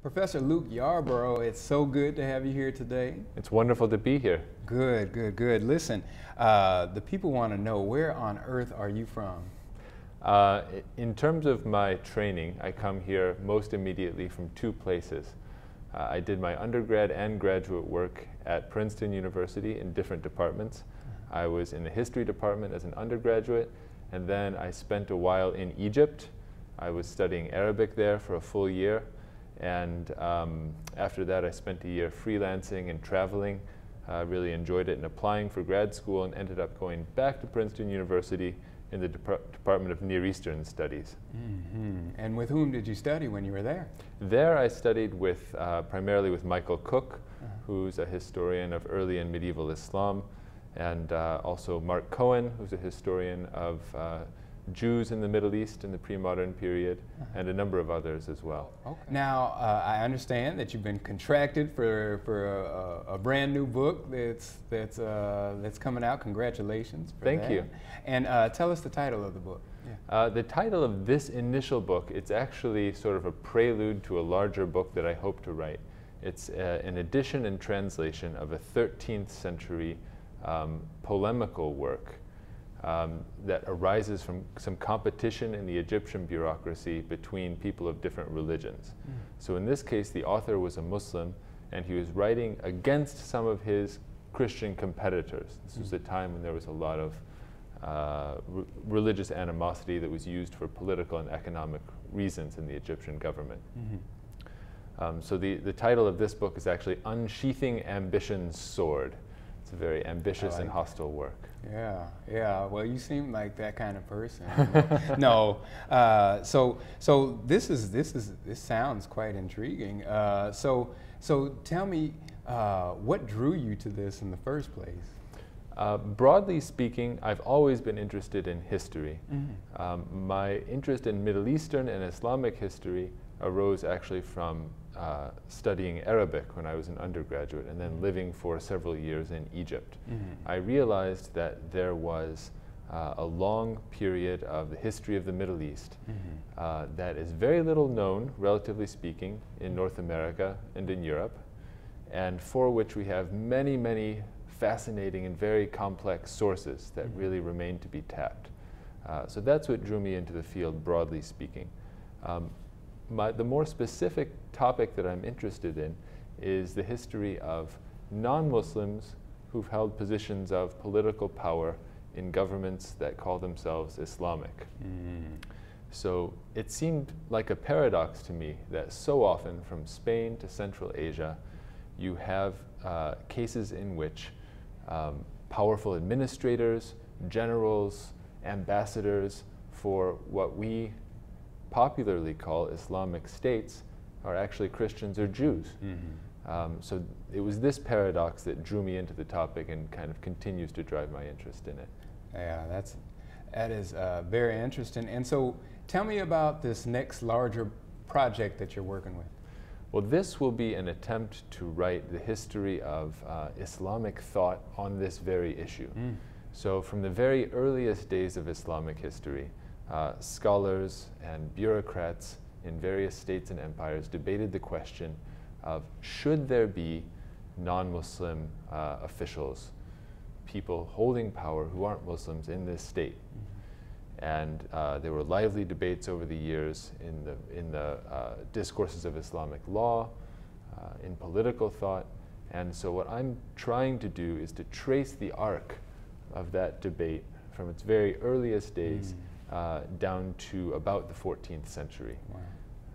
Professor Luke Yarbrough, it's so good to have you here today. It's wonderful to be here. Good, good, good. Listen, the people want to know, where on earth are you from? In terms of my training, I come here most immediately from two places. I did my undergrad and graduate work at Princeton University in different departments. I was in the history department as an undergraduate, and then I spent a while in Egypt. I was studying Arabic there for a full year, and after that I spent a year freelancing and traveling. Really enjoyed it and applying for grad school, and ended up going back to Princeton University in the Department of Near Eastern Studies. Mm-hmm. And with whom did you study when you were there? There I studied with, primarily with Michael Cook, who's a historian of early and medieval Islam, and also Mark Cohen, who's a historian of Jews in the Middle East in the pre-modern period, and a number of others as well. Okay. Now, I understand that you've been contracted for a brand new book that's coming out. Congratulations for that. Thank you. And tell us the title of the book. Yeah. The title of this initial book, it's actually sort of a prelude to a larger book that I hope to write. It's an edition and translation of a 13th century polemical work that arises from some competition in the Egyptian bureaucracy between people of different religions. So in this case, the author was a Muslim, and he was writing against some of his Christian competitors. This was a time when there was a lot of religious animosity that was used for political and economic reasons in the Egyptian government. So the title of this book is actually Unsheathing Ambition's Sword. It's a very ambitious and hostile work. Yeah, yeah. Well, you seem like that kind of person. No, so this sounds quite intriguing. So tell me, what drew you to this in the first place? Broadly speaking, I've always been interested in history. My interest in Middle Eastern and Islamic history arose actually from studying Arabic when I was an undergraduate, and then living for several years in Egypt. I realized that there was a long period of the history of the Middle East that is very little known, relatively speaking, in North America and in Europe, and for which we have many, many fascinating and very complex sources that really remain to be tapped. So that's what drew me into the field, broadly speaking. The more specific topic that I'm interested in is the history of non-Muslims who've held positions of political power in governments that call themselves Islamic. So it seemed like a paradox to me that so often, from Spain to Central Asia, you have cases in which powerful administrators, generals, ambassadors for what we popularly call Islamic states are actually Christians or Jews. So it was this paradox that drew me into the topic and kind of continues to drive my interest in it. Yeah, that is very interesting. And so tell me about this next larger project that you're working with. Well, this will be an attempt to write the history of Islamic thought on this very issue. So from the very earliest days of Islamic history, scholars and bureaucrats in various states and empires debated the question of, should there be non-Muslim officials, people holding power who aren't Muslims in this state? And there were lively debates over the years in the discourses of Islamic law, in political thought. And so what I'm trying to do is to trace the arc of that debate from its very earliest days down to about the 14th century.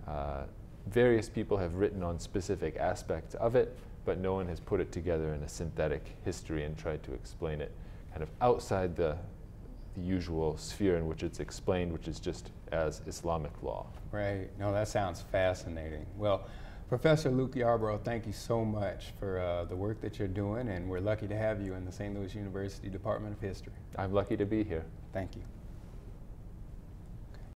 Wow. Various people have written on specific aspects of it, but no one has put it together in a synthetic history and tried to explain it kind of outside the usual sphere in which it's explained, which is just as Islamic law. Right. No, that sounds fascinating. Well, Professor Luke Yarbrough, thank you so much for the work that you're doing, and we're lucky to have you in the St. Louis University Department of History. I'm lucky to be here. Thank you.